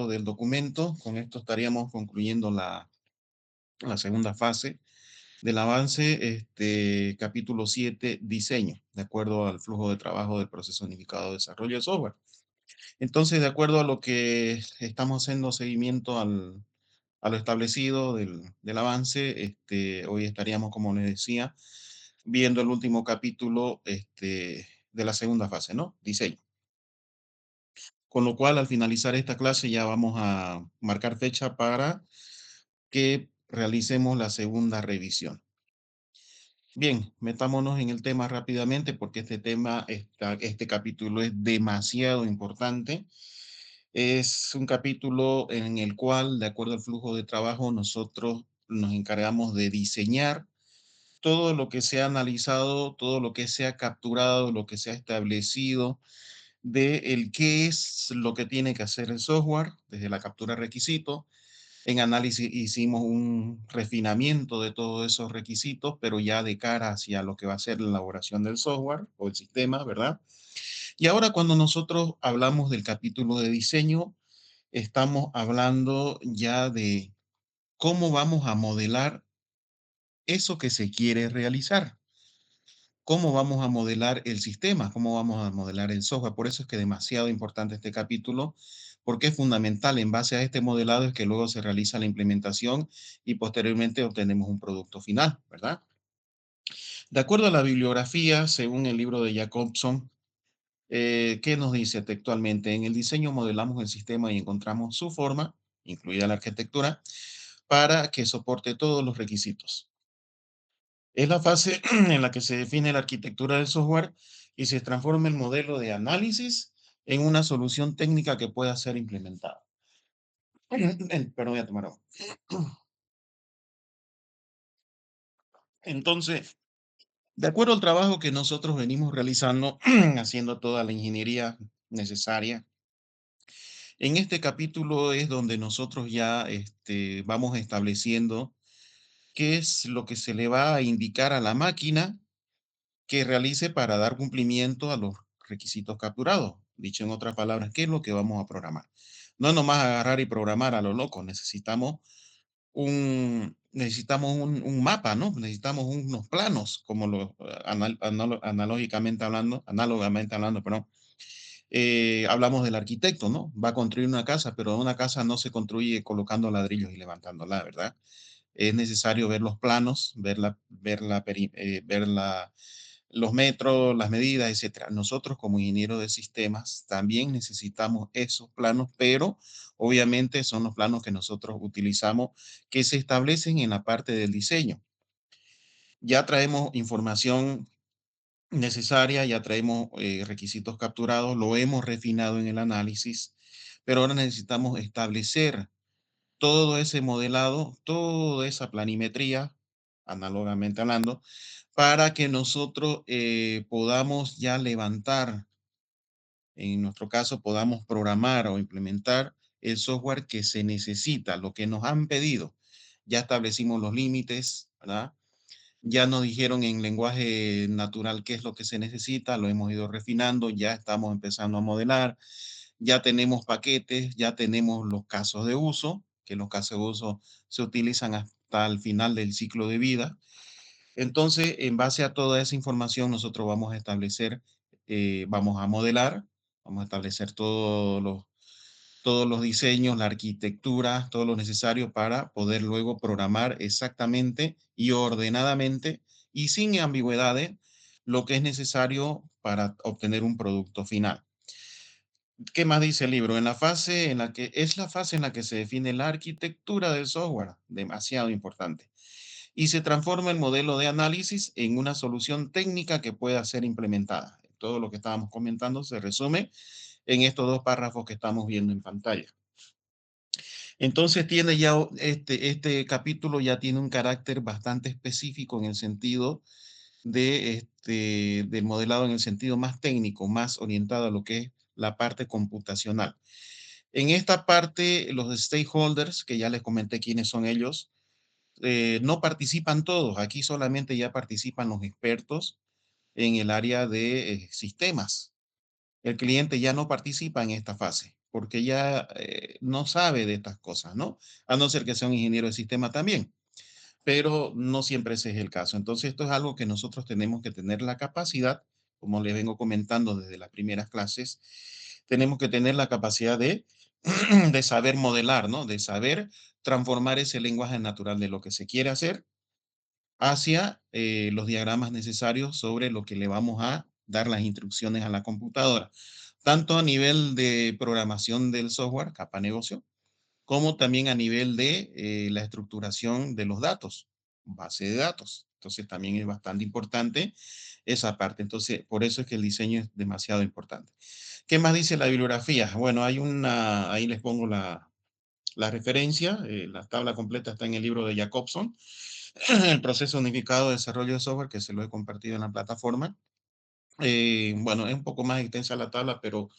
del documento. Con esto estaríamos concluyendo la segunda fase del avance, capítulo 7, diseño, de acuerdo al flujo de trabajo del proceso unificado de desarrollo de software. Entonces, de acuerdo a lo que estamos haciendo seguimiento a lo establecido del avance, hoy estaríamos, como les decía, viendo el último capítulo de la segunda fase, ¿no? Diseño. Con lo cual, al finalizar esta clase, ya vamos a marcar fecha para que realicemos la segunda revisión. Bien, metámonos en el tema rápidamente porque este capítulo es demasiado importante. Es un capítulo en el cual, de acuerdo al flujo de trabajo, nosotros nos encargamos de diseñar todo lo que se ha analizado, todo lo que se ha capturado, lo que se ha establecido de el qué es lo que tiene que hacer el software, desde la captura de requisitos. En análisis hicimos un refinamiento de todos esos requisitos, pero ya de cara hacia lo que va a ser la elaboración del software o el sistema, ¿verdad? Y ahora cuando nosotros hablamos del capítulo de diseño, estamos hablando ya de cómo vamos a modelar eso que se quiere realizar. Cómo vamos a modelar el sistema, cómo vamos a modelar el software. Por eso es que es demasiado importante este capítulo, porque es fundamental. En base a este modelado es que luego se realiza la implementación y posteriormente obtenemos un producto final, ¿verdad? De acuerdo a la bibliografía, según el libro de Jacobson, ¿qué nos dice textualmente? En el diseño modelamos el sistema y encontramos su forma, incluida la arquitectura, para que soporte todos los requisitos. Es la fase en la que se define la arquitectura del software y se transforma el modelo de análisis en una solución técnica que pueda ser implementada. Perdón, voy a tomar agua. Entonces, de acuerdo al trabajo que nosotros venimos realizando, haciendo toda la ingeniería necesaria, en este capítulo es donde nosotros ya vamos estableciendo qué es lo que se le va a indicar a la máquina que realice para dar cumplimiento a los requisitos capturados. Dicho en otras palabras, ¿qué es lo que vamos a programar? No nomás agarrar y programar a lo loco, necesitamos un mapa, ¿no? Necesitamos unos planos, como análogamente hablando, perdón. Hablamos del arquitecto, ¿no? Va a construir una casa, pero una casa no se construye colocando ladrillos y levantándola, ¿verdad? Es necesario ver los planos, ver los metros, las medidas, etcétera. Nosotros como ingenieros de sistemas también necesitamos esos planos, pero obviamente son los planos que nosotros utilizamos que se establecen en la parte del diseño. Ya traemos información necesaria, ya traemos requisitos capturados, lo hemos refinado en el análisis, pero ahora necesitamos establecer todo ese modelado, toda esa planimetría, análogamente hablando, para que nosotros podamos ya levantar, en nuestro caso, podamos programar o implementar el software que se necesita, lo que nos han pedido. Ya establecimos los límites, ¿verdad? Ya nos dijeron en lenguaje natural qué es lo que se necesita, lo hemos ido refinando, ya estamos empezando a modelar, ya tenemos paquetes, ya tenemos los casos de uso, que los casos de uso se utilizan hasta el final del ciclo de vida. Entonces, en base a toda esa información, nosotros vamos a establecer, vamos a modelar, vamos a establecer todos los diseños, la arquitectura, todo lo necesario para poder luego programar exactamente y ordenadamente y sin ambigüedades lo que es necesario para obtener un producto final. ¿Qué más dice el libro? Es la fase en la que se define la arquitectura del software, demasiado importante, y se transforma el modelo de análisis en una solución técnica que pueda ser implementada. Todo lo que estábamos comentando se resume en estos dos párrafos que estamos viendo en pantalla. Entonces tiene ya este capítulo ya tiene un carácter bastante específico en el sentido del modelado en el sentido más técnico, más orientado a lo que es la parte computacional. En esta parte, los stakeholders, que ya les comenté quiénes son ellos, no participan todos. Aquí solamente ya participan los expertos en el área de sistemas. El cliente ya no participa en esta fase. porque ya no sabe de estas cosas, ¿no? A no ser que sea un ingeniero de sistema también, pero no siempre ese es el caso. Entonces, esto es algo que nosotros tenemos que tener la capacidad, como les vengo comentando desde las primeras clases, tenemos que tener la capacidad de, de saber modelar, ¿no? De saber transformar ese lenguaje natural de lo que se quiere hacer hacia los diagramas necesarios sobre lo que le vamos a dar las instrucciones a la computadora, tanto a nivel de programación del software, capa negocio, como también a nivel de la estructuración de los datos, base de datos. Entonces también es bastante importante esa parte. Entonces, por eso es que el diseño es demasiado importante. ¿Qué más dice la bibliografía? Bueno, hay una, ahí les pongo la referencia, la tabla completa está en el libro de Jacobson, el proceso unificado de desarrollo de software, que se lo he compartido en la plataforma. Bueno, es un poco más extensa la tabla, pero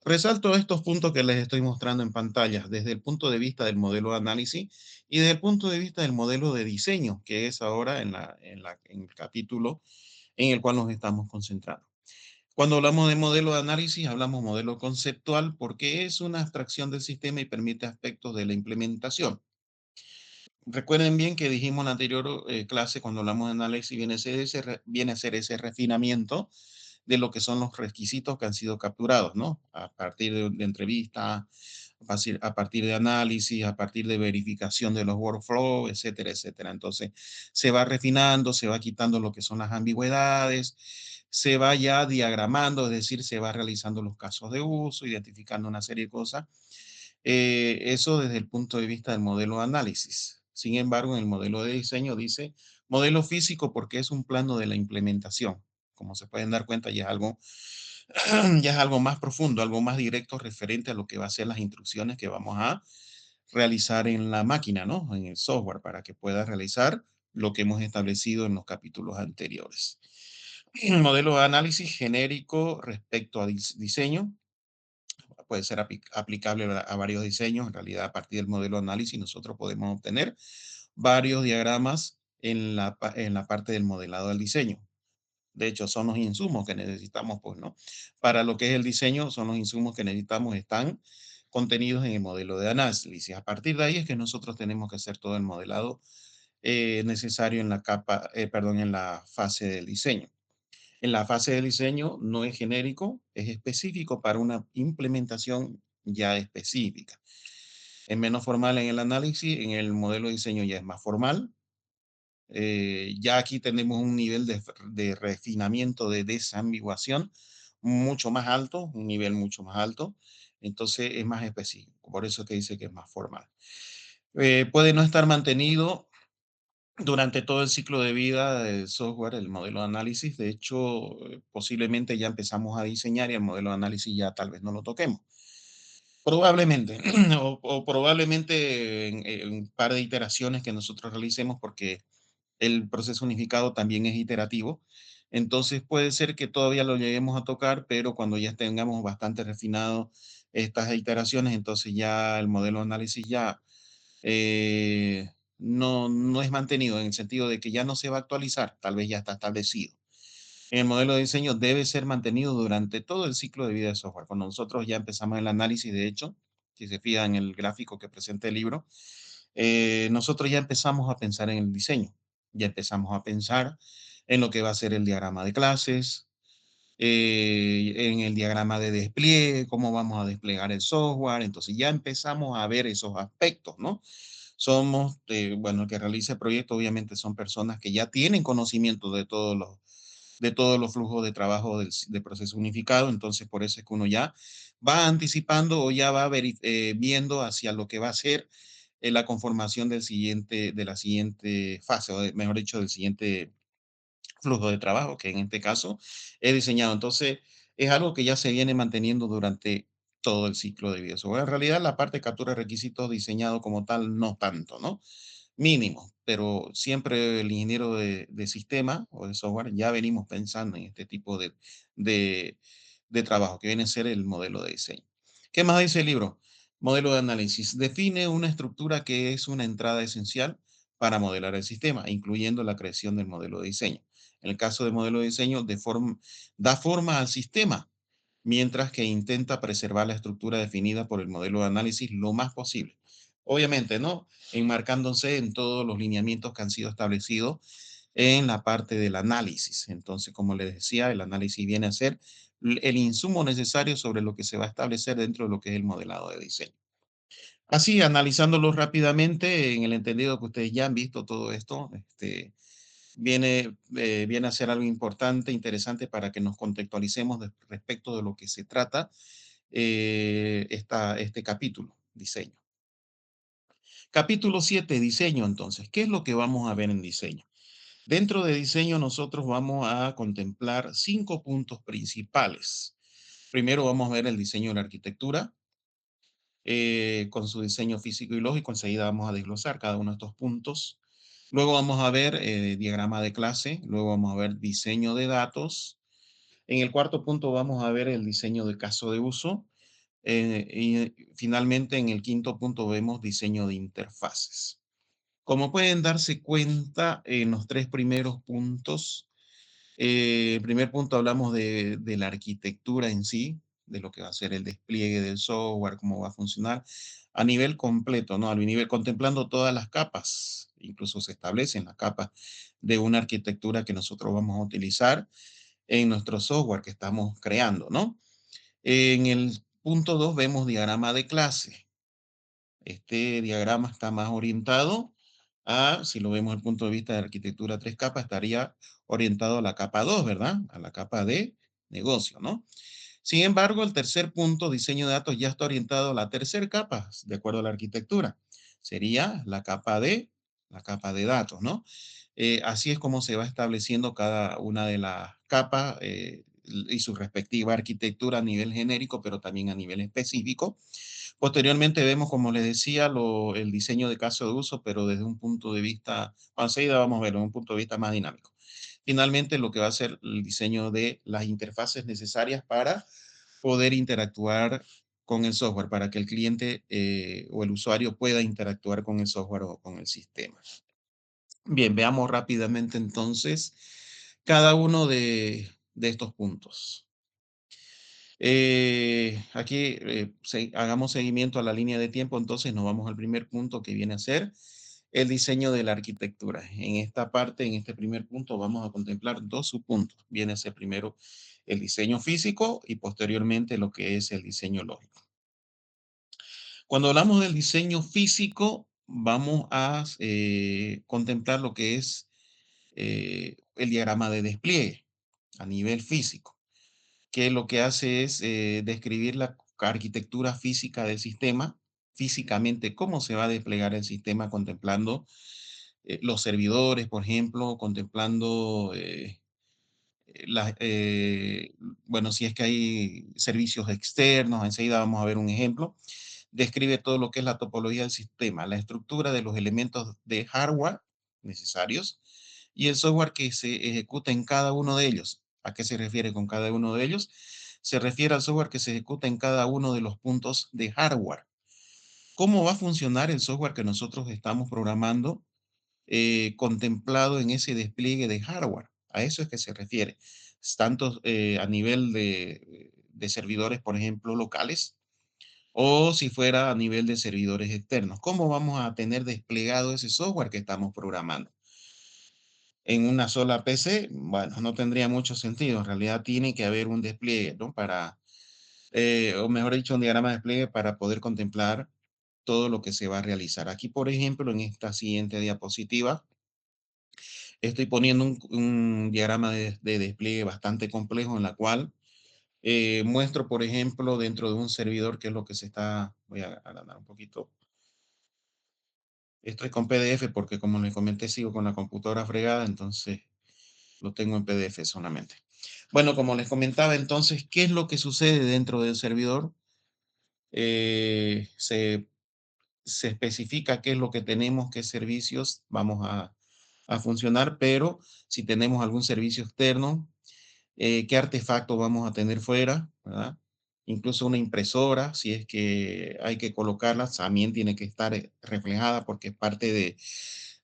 resalto estos puntos que les estoy mostrando en pantalla, desde el punto de vista del modelo de análisis y desde el punto de vista del modelo de diseño, que es ahora en el capítulo en el cual nos estamos concentrando. Cuando hablamos de modelo de análisis, hablamos modelo conceptual porque es una abstracción del sistema y permite aspectos de la implementación. Recuerden bien que dijimos en la anterior clase, cuando hablamos de análisis, viene a ser ese refinamiento de lo que son los requisitos que han sido capturados, ¿no? A partir de entrevistas, a partir de análisis, a partir de verificación de los workflows, etcétera, etcétera. Entonces, se va refinando, se va quitando lo que son las ambigüedades, se va ya diagramando, es decir, se va realizando los casos de uso, identificando una serie de cosas. Eso desde el punto de vista del modelo de análisis. Sin embargo, en el modelo de diseño dice modelo físico porque es un plano de la implementación. Como se pueden dar cuenta, ya es algo, ya es algo más profundo, algo más directo referente a lo que va a ser las instrucciones que vamos a realizar en la máquina, ¿no? En el software, para que pueda realizar lo que hemos establecido en los capítulos anteriores. Modelo de análisis genérico respecto a diseño, puede ser aplicable a varios diseños. En realidad, a partir del modelo de análisis, nosotros podemos obtener varios diagramas en la parte del modelado del diseño. De hecho, son los insumos que necesitamos, pues, ¿no? Para lo que es el diseño, son los insumos que necesitamos, están contenidos en el modelo de análisis. A partir de ahí es que nosotros tenemos que hacer todo el modelado necesario en la capa, perdón, en la fase del diseño. En la fase de diseño no es genérico, es específico para una implementación ya específica. Es menos formal en el análisis, en el modelo de diseño ya es más formal. Ya aquí tenemos un nivel de refinamiento, de desambiguación mucho más alto, un nivel mucho más alto. Entonces es más específico, por eso que dice que es más formal. Puede no estar mantenido durante todo el ciclo de vida del software, el modelo de análisis. De hecho, posiblemente ya empezamos a diseñar y el modelo de análisis ya tal vez no lo toquemos. Probablemente, o probablemente en un par de iteraciones que nosotros realicemos, porque el proceso unificado también es iterativo. Entonces puede ser que todavía lo lleguemos a tocar, pero cuando ya tengamos bastante refinado estas iteraciones, entonces ya el modelo de análisis ya no es mantenido en el sentido de que ya no se va a actualizar, tal vez ya está establecido. El modelo de diseño debe ser mantenido durante todo el ciclo de vida del software. Cuando nosotros ya empezamos el análisis, de hecho, si se fijan en el gráfico que presenta el libro, nosotros ya empezamos a pensar en el diseño, ya empezamos a pensar en lo que va a ser el diagrama de clases, en el diagrama de despliegue, cómo vamos a desplegar el software. Entonces ya empezamos a ver esos aspectos, ¿no? Somos, bueno, el que realiza el proyecto obviamente son personas que ya tienen conocimiento de todos los flujos de trabajo del proceso unificado. Entonces, por eso es que uno ya va anticipando o ya va viendo hacia lo que va a ser la conformación de la siguiente fase, o mejor dicho, del siguiente flujo de trabajo, que en este caso he diseñado. Entonces, es algo que ya se viene manteniendo durante todo el ciclo de vida. So, en realidad, la parte de captura de requisitos diseñado como tal, no tanto, ¿no? Mínimo, pero siempre el ingeniero de sistema o de software ya venimos pensando en este tipo de, de trabajo, que viene a ser el modelo de diseño. ¿Qué más dice el libro? Modelo de análisis. Define una estructura que es una entrada esencial para modelar el sistema, incluyendo la creación del modelo de diseño. En el caso del modelo de diseño, da forma al sistema mientras que intenta preservar la estructura definida por el modelo de análisis lo más posible. Obviamente, ¿no? Enmarcándose en todos los lineamientos que han sido establecidos en la parte del análisis. Entonces, como les decía, el análisis viene a ser el insumo necesario sobre lo que se va a establecer dentro de lo que es el modelado de diseño. Así, analizándolo rápidamente, en el entendido que ustedes ya han visto todo esto, viene a ser algo importante, interesante para que nos contextualicemos respecto de lo que se trata este capítulo, diseño. Capítulo 7, diseño, entonces. ¿Qué es lo que vamos a ver en diseño? Dentro de diseño nosotros vamos a contemplar 5 puntos principales. Primero vamos a ver el diseño de la arquitectura, con su diseño físico y lógico. Enseguida vamos a desglosar cada uno de estos puntos. Luego vamos a ver diagrama de clase, luego vamos a ver diseño de datos. En el cuarto punto vamos a ver el diseño de caso de uso. Y finalmente en el quinto punto vemos diseño de interfaces. Como pueden darse cuenta, en los tres primeros puntos, el primer punto hablamos de la arquitectura en sí, de lo que va a ser el despliegue del software, cómo va a funcionar a nivel completo, ¿no? A nivel contemplando todas las capas, incluso se establecen las capas de una arquitectura que nosotros vamos a utilizar en nuestro software que estamos creando, ¿no? En el punto 2 vemos diagrama de clase. Este diagrama está más orientado a, si lo vemos desde el punto de vista de arquitectura tres capas, estaría orientado a la capa 2, ¿verdad? A la capa de negocio, ¿no? Sin embargo, el tercer punto, diseño de datos, ya está orientado a la tercera capa, de acuerdo a la arquitectura. Sería la capa de datos, ¿no? Así es como se va estableciendo cada una de las capas y su respectiva arquitectura a nivel genérico, pero también a nivel específico. Posteriormente vemos, como les decía, el diseño de caso de uso, pero desde un punto de vista, enseguida vamos a verlo, desde un punto de vista más dinámico. Finalmente, lo que va a ser el diseño de las interfaces necesarias para poder interactuar con el software, para que el cliente o el usuario pueda interactuar con el software o con el sistema. Bien, veamos rápidamente entonces cada uno de estos puntos. Aquí hagamos seguimiento a la línea de tiempo, entonces nos vamos al primer punto que viene a ser el diseño de la arquitectura. En esta parte, en este primer punto, vamos a contemplar dos subpuntos. Viene a ser primero el diseño físico y posteriormente lo que es el diseño lógico. Cuando hablamos del diseño físico, vamos a contemplar lo que es el diagrama de despliegue a nivel físico, que lo que hace es describir la arquitectura física del sistema, físicamente cómo se va a desplegar el sistema contemplando los servidores, por ejemplo, contemplando bueno, si es que hay servicios externos, enseguida vamos a ver un ejemplo. Describe todo lo que es la topología del sistema, la estructura de los elementos de hardware necesarios y el software que se ejecuta en cada uno de ellos. ¿A qué se refiere con cada uno de ellos? Se refiere al software que se ejecuta en cada uno de los puntos de hardware. ¿Cómo va a funcionar el software que nosotros estamos programando contemplado en ese despliegue de hardware? A eso es que se refiere. Tanto a nivel de servidores, por ejemplo, locales, o si fuera a nivel de servidores externos. ¿Cómo vamos a tener desplegado ese software que estamos programando? En una sola PC, bueno, no tendría mucho sentido. En realidad tiene que haber un despliegue, ¿no? O mejor dicho, un diagrama de despliegue para poder contemplar todo lo que se va a realizar. Aquí, por ejemplo, en esta siguiente diapositiva, estoy poniendo un diagrama de despliegue bastante complejo en la cual muestro, por ejemplo, dentro de un servidor, que es lo que se está, voy a agrandar un poquito. Esto es con PDF porque, como les comenté, sigo con la computadora fregada, entonces lo tengo en PDF solamente. Bueno, como les comentaba, entonces, ¿qué es lo que sucede dentro del servidor? Eh, se, se especifica qué es lo que tenemos, qué servicios vamos a funcionar, pero si tenemos algún servicio externo, qué artefacto vamos a tener fuera, ¿verdad? Incluso una impresora, si es que hay que colocarla, también tiene que estar reflejada porque es parte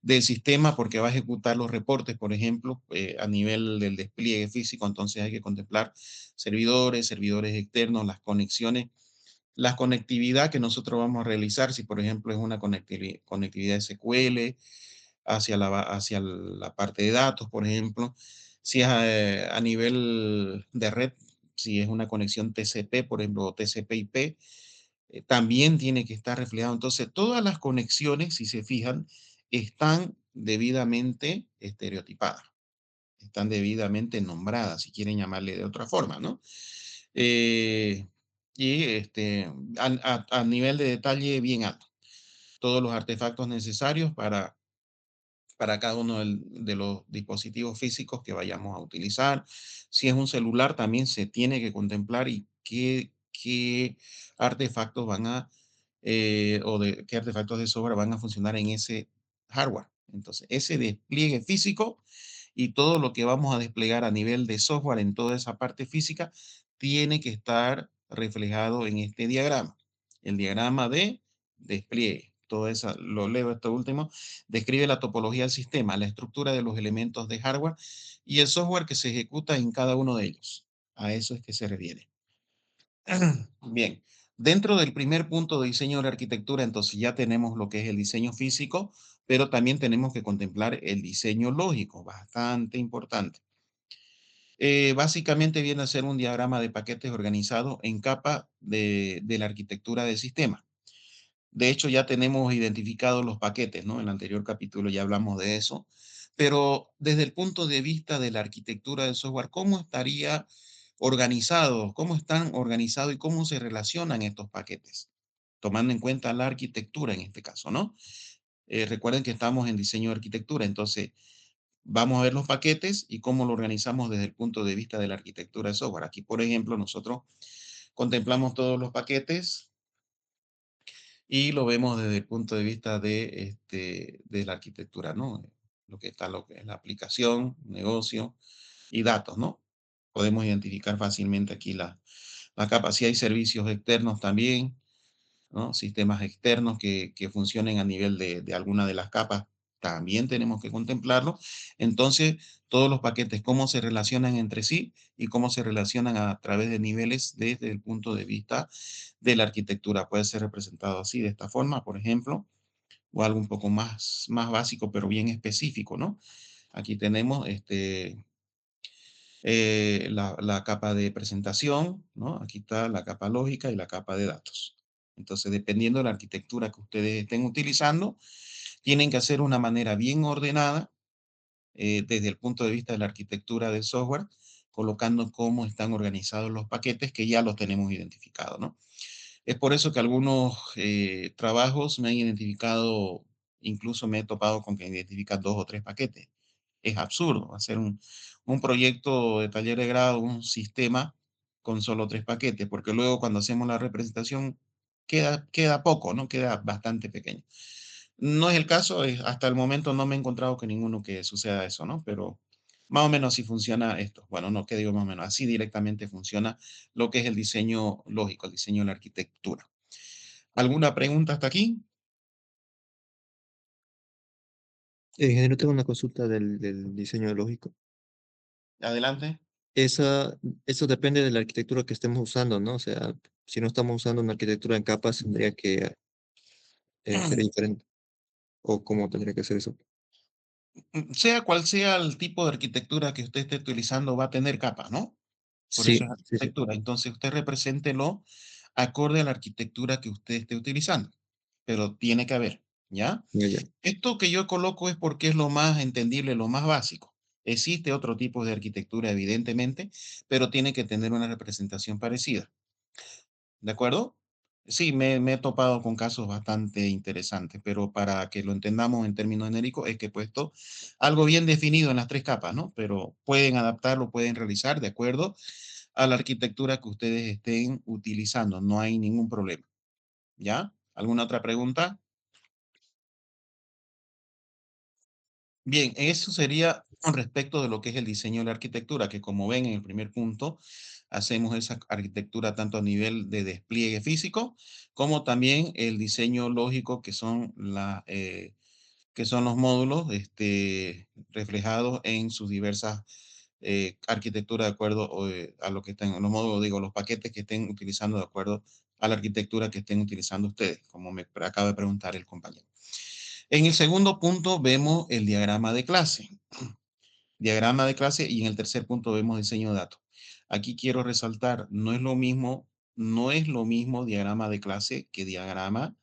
del sistema porque va a ejecutar los reportes, por ejemplo, a nivel del despliegue físico. Entonces hay que contemplar servidores, servidores externos, las conexiones, la conectividad que nosotros vamos a realizar, si por ejemplo es una conectividad SQL hacia la parte de datos, por ejemplo, si es a nivel de red, si es una conexión TCP, por ejemplo, o TCP/IP, también tiene que estar reflejado. Entonces, todas las conexiones, si se fijan, están debidamente estereotipadas, están debidamente nombradas, si quieren llamarle de otra forma, ¿no? Eh, y a nivel de detalle bien alto. Todos los artefactos necesarios para cada uno de los dispositivos físicos que vayamos a utilizar. Si es un celular, también se tiene que contemplar y qué artefactos van a, o de qué artefactos de software van a funcionar en ese hardware. Entonces, ese despliegue físico y todo lo que vamos a desplegar a nivel de software en toda esa parte física tiene que estar reflejado en este diagrama. El diagrama de despliegue. Todo eso, lo leo esto último, describe la topología del sistema, la estructura de los elementos de hardware y el software que se ejecuta en cada uno de ellos. A eso es que se refiere. Bien, dentro del primer punto de diseño de la arquitectura, entonces ya tenemos lo que es el diseño físico, pero también tenemos que contemplar el diseño lógico, bastante importante. Básicamente viene a ser un diagrama de paquetes organizado en capa de la arquitectura del sistema. De hecho, ya tenemos identificados los paquetes, ¿no? En el anterior capítulo ya hablamos de eso. Pero desde el punto de vista de la arquitectura del software, ¿cómo estaría organizado? ¿Cómo están organizados y cómo se relacionan estos paquetes? Tomando en cuenta la arquitectura en este caso, ¿no? Recuerden que estamos en diseño de arquitectura, entonces vamos a ver los paquetes y cómo lo organizamos desde el punto de vista de la arquitectura de software. Aquí, por ejemplo, nosotros contemplamos todos los paquetes y lo vemos desde el punto de vista de la arquitectura, ¿no? Lo que está, lo que es la aplicación, negocio y datos, ¿no? Podemos identificar fácilmente aquí la capacidad y servicios externos también, ¿no? Sistemas externos que funcionen a nivel de alguna de las capas, también tenemos que contemplarlo. Entonces, todos los paquetes, cómo se relacionan entre sí y cómo se relacionan a través de niveles desde el punto de vista de la arquitectura. Puede ser representado así, de esta forma, por ejemplo, o algo un poco más básico, pero bien específico, ¿no? Aquí tenemos la capa de presentación, ¿no? Aquí está la capa lógica y la capa de datos. Entonces, dependiendo de la arquitectura que ustedes estén utilizando, tienen que hacer una manera bien ordenada desde el punto de vista de la arquitectura del software, colocando cómo están organizados los paquetes que ya los tenemos identificados, ¿no? Es por eso que algunos trabajos me han identificado, incluso me he topado con que identifican 2 o 3 paquetes. Es absurdo hacer un proyecto de taller de grado, un sistema con solo 3 paquetes, porque luego cuando hacemos la representación queda poco, ¿no? Queda bastante pequeño. No es el caso, hasta el momento no me he encontrado que ninguno que suceda eso, ¿no? Pero más o menos así funciona esto. Bueno, no, que digo más o menos, así directamente funciona lo que es el diseño lógico, el diseño de la arquitectura. ¿Alguna pregunta hasta aquí? Ingeniero, tengo una consulta del diseño lógico. Adelante. Esa, eso depende de la arquitectura que estemos usando, ¿no? O sea, si no estamos usando una arquitectura en capas, tendría que ser diferente. ¿O cómo tendría que ser eso? Sea cual sea el tipo de arquitectura que usted esté utilizando, va a tener capas, ¿no? Por eso es Sí, sí, sí. arquitectura. Entonces, usted represéntelo acorde a la arquitectura que usted esté utilizando, pero tiene que haber, ¿ya? Ya, ya. Esto que yo coloco es porque es lo más entendible, lo más básico. Existe otro tipo de arquitectura, evidentemente, pero tiene que tener una representación parecida, ¿de acuerdo? Sí, me he topado con casos bastante interesantes, pero para que lo entendamos en términos genéricos, es que he puesto algo bien definido en las 3 capas, ¿no? Pero pueden adaptarlo, pueden realizar de acuerdo a la arquitectura que ustedes estén utilizando, no hay ningún problema, ¿ya? ¿Alguna otra pregunta? Bien, eso sería con respecto de lo que es el diseño de la arquitectura, que como ven en el primer punto, hacemos esa arquitectura tanto a nivel de despliegue físico, como también el diseño lógico, que son que son los módulos reflejados en sus diversas arquitecturas de acuerdo a lo que estén, los módulos, digo, los paquetes que estén utilizando de acuerdo a la arquitectura que estén utilizando ustedes, como me acaba de preguntar el compañero. En el segundo punto vemos el diagrama de clase. Diagrama de clase y en el tercer punto vemos diseño de datos. Aquí quiero resaltar, no es lo mismo diagrama de clase que diagrama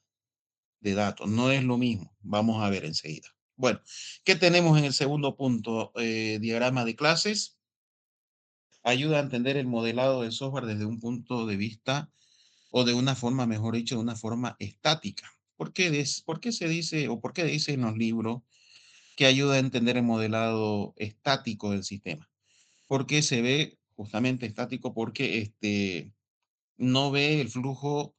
de datos. No es lo mismo. Vamos a ver enseguida. Bueno, ¿qué tenemos en el segundo punto? Diagrama de clases. Ayuda a entender el modelado del software desde un punto de vista o de una forma, mejor dicho, de una forma estática. ¿Por qué se dice o por qué dice en los libros que ayuda a entender el modelado estático del sistema? Porque se ve justamente estático porque no ve el flujo,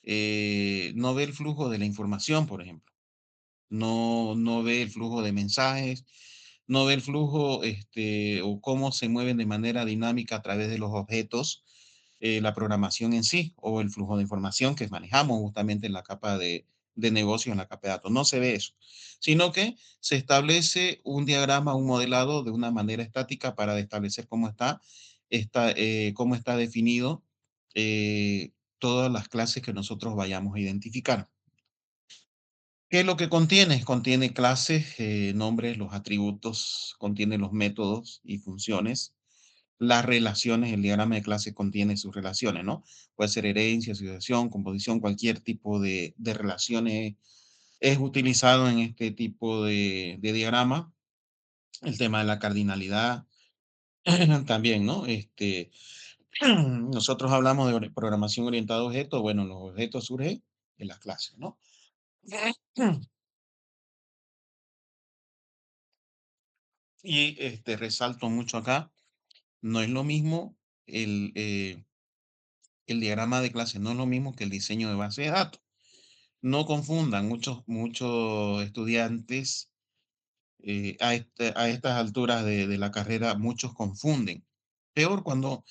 no ve el flujo de la información, por ejemplo. No ve el flujo de mensajes, no ve el flujo, o cómo se mueven de manera dinámica a través de los objetos, la programación en sí, o el flujo de información que manejamos justamente en la capa de negocio, en la capa de datos. No se ve eso, sino que se establece un diagrama, un modelado de una manera estática para establecer cómo está definido todas las clases que nosotros vayamos a identificar. ¿Qué es lo que contiene? Contiene clases, nombres, los atributos, contiene los métodos y funciones, las relaciones, el diagrama de clase contiene sus relaciones, ¿no? Puede ser herencia, asociación, composición, cualquier tipo de relaciones es utilizado en este tipo de diagrama. El tema de la cardinalidad también, ¿no? Nosotros hablamos de programación orientada a objetos, bueno, los objetos surgen en las clases, ¿no? Y resalto mucho acá, no es lo mismo el, eh, el diagrama de clase, no es lo mismo que el diseño de base de datos. No confundan, muchos estudiantes a estas alturas de la carrera, muchos confunden. Peor cuando,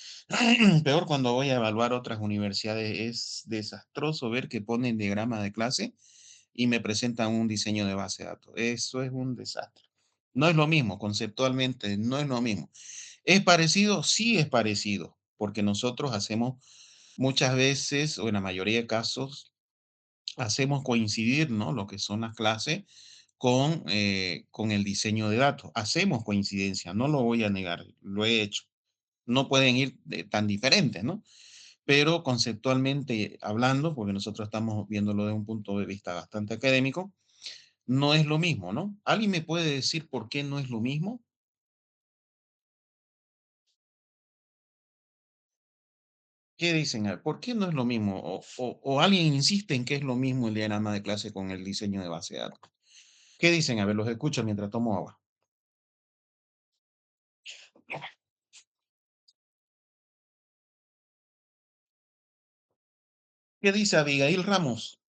peor cuando voy a evaluar otras universidades, es desastroso ver que ponen diagrama de clase y me presentan un diseño de base de datos. Eso es un desastre. No es lo mismo, conceptualmente, no es lo mismo. ¿Es parecido? Sí es parecido, porque nosotros hacemos muchas veces, o en la mayoría de casos, hacemos coincidir, ¿no? Lo que son las clases con el diseño de datos. Hacemos coincidencia, no lo voy a negar, lo he hecho. No pueden ir tan diferentes, ¿no? Pero conceptualmente hablando, porque nosotros estamos viéndolo de un punto de vista bastante académico, no es lo mismo, ¿no? ¿Alguien me puede decir por qué no es lo mismo? ¿Qué dicen? A ver, ¿por qué no es lo mismo? O alguien insiste en que es lo mismo el diagrama de clase con el diseño de base de datos. ¿Qué dicen? A ver, los escucho mientras tomo agua. ¿Qué dice Abigail Ramos?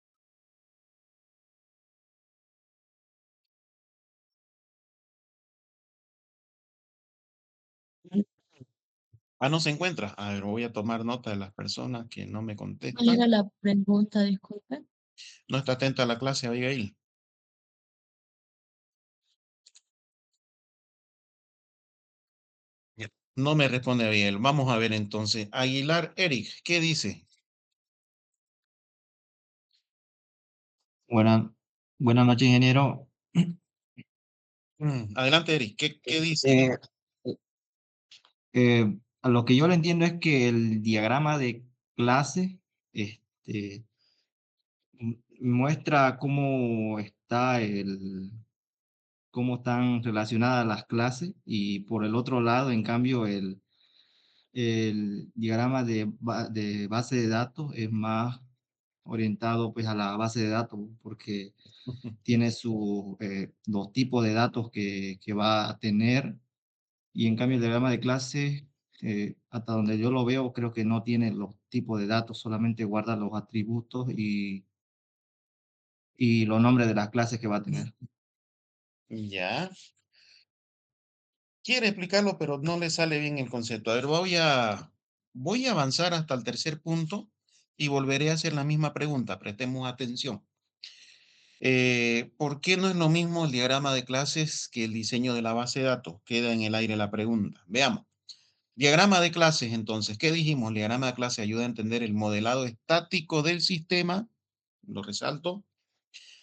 Ah, no se encuentra. A ver, voy a tomar nota de las personas que no me ¿Cuál contestan. era la pregunta? Disculpe. No está atenta a la clase, Abigail. Ya. No me responde Abigail. Vamos a ver entonces. Aguilar Eric, ¿qué dice? Buenas, buenas noches, ingeniero. Adelante, Eric. ¿Qué dice? Eh, a lo que yo le entiendo es que el diagrama de clase muestra cómo están relacionadas las clases y por el otro lado, en cambio, el diagrama de base de datos es más orientado pues a la base de datos porque tiene los tipos de datos que va a tener. Y en cambio el diagrama de clase, hasta donde yo lo veo, creo que no tiene los tipos de datos, solamente guarda los atributos y los nombres de las clases que va a tener. Ya. Quiere explicarlo, pero no le sale bien el concepto. A ver, voy a avanzar hasta el tercer punto y volveré a hacer la misma pregunta. Prestemos atención. ¿Por qué no es lo mismo el diagrama de clases que el diseño de la base de datos? Queda en el aire la pregunta. Veamos. Diagrama de clases, entonces, ¿qué dijimos? El diagrama de clases ayuda a entender el modelado estático del sistema, lo resalto.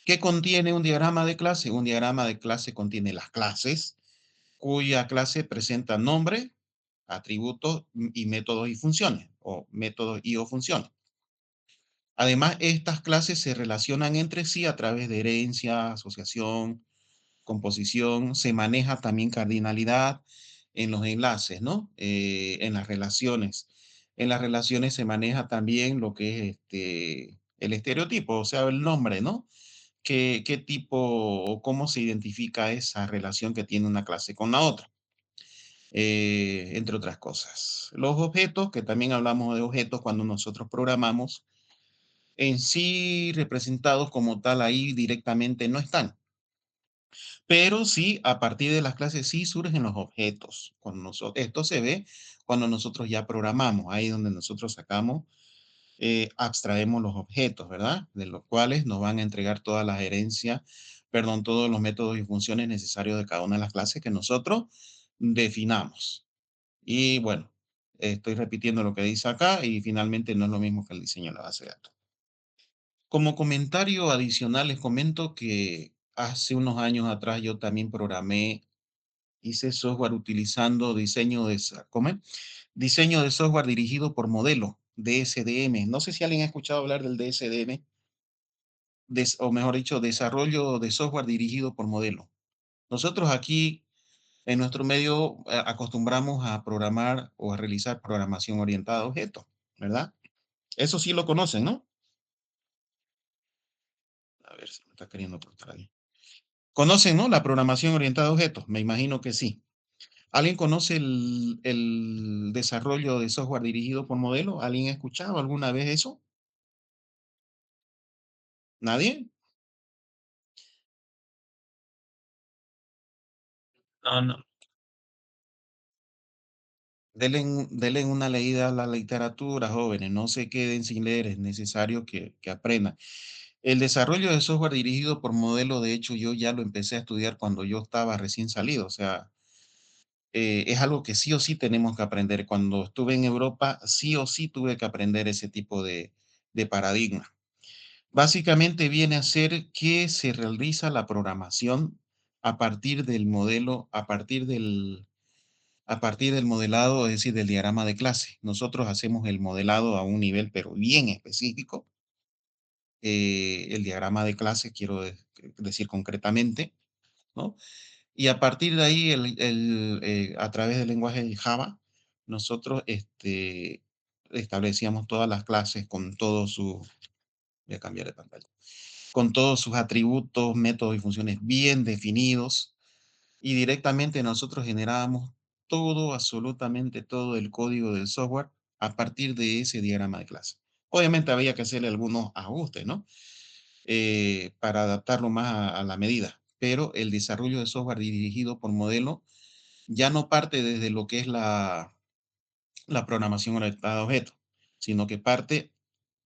¿Qué contiene un diagrama de clase? Un diagrama de clase contiene las clases, cuya clase presenta nombre, atributos y métodos y funciones, o métodos y o funciones. Además, estas clases se relacionan entre sí a través de herencia, asociación, composición. Se maneja también cardinalidad en los enlaces, ¿no? En las relaciones. En las relaciones se maneja también lo que es el estereotipo, o sea, el nombre, ¿no? ¿Qué tipo o cómo se identifica esa relación que tiene una clase con la otra? Entre otras cosas. Los objetos, que también hablamos de objetos cuando nosotros programamos, en sí representados como tal ahí directamente no están. Pero sí, a partir de las clases sí surgen los objetos. Esto se ve cuando nosotros ya programamos, ahí donde nosotros sacamos, abstraemos los objetos, ¿verdad? De los cuales nos van a entregar todas las herencias, perdón, todos los métodos y funciones necesarios de cada una de las clases que nosotros definamos. Y bueno, estoy repitiendo lo que dice acá y finalmente no es lo mismo que el diseño de la base de datos. Como comentario adicional, les comento que hace unos años atrás yo también programé, hice software utilizando ¿cómo es? Diseño de software dirigido por modelo, DSDM. No sé si alguien ha escuchado hablar del DSDM, o mejor dicho, desarrollo de software dirigido por modelo. Nosotros aquí en nuestro medio acostumbramos a programar o a realizar programación orientada a objetos, ¿verdad? Eso sí lo conocen, ¿no? A ver si me está queriendo cortar ahí. ¿Conocen, no? La programación orientada a objetos. Me imagino que sí. ¿Alguien conoce el desarrollo de software dirigido por modelo? ¿Alguien ha escuchado alguna vez eso? ¿Nadie? No, no. Denle una leída a la literatura, jóvenes. No se queden sin leer. Es necesario que aprendan. El desarrollo de software dirigido por modelo, de hecho, yo ya lo empecé a estudiar cuando yo estaba recién salido. O sea, es algo que sí o sí tenemos que aprender. Cuando estuve en Europa, sí o sí tuve que aprender ese tipo de paradigma. Básicamente viene a ser que se realiza la programación a partir del modelo, a partir del modelado, es decir, del diagrama de clase. Nosotros hacemos el modelado a un nivel, pero bien específico. El diagrama de clase, quiero decir concretamente, ¿no? Y a partir de ahí, a través del lenguaje de Java, nosotros establecíamos todas las clases con todo su, voy a cambiar de pantalla, con todos sus atributos, métodos y funciones bien definidos, y directamente nosotros generábamos todo, absolutamente todo el código del software a partir de ese diagrama de clase. Obviamente había que hacerle algunos ajustes, ¿no? Para adaptarlo más a la medida, pero el desarrollo de software dirigido por modelo ya no parte desde lo que es la programación orientada a objetos, sino que parte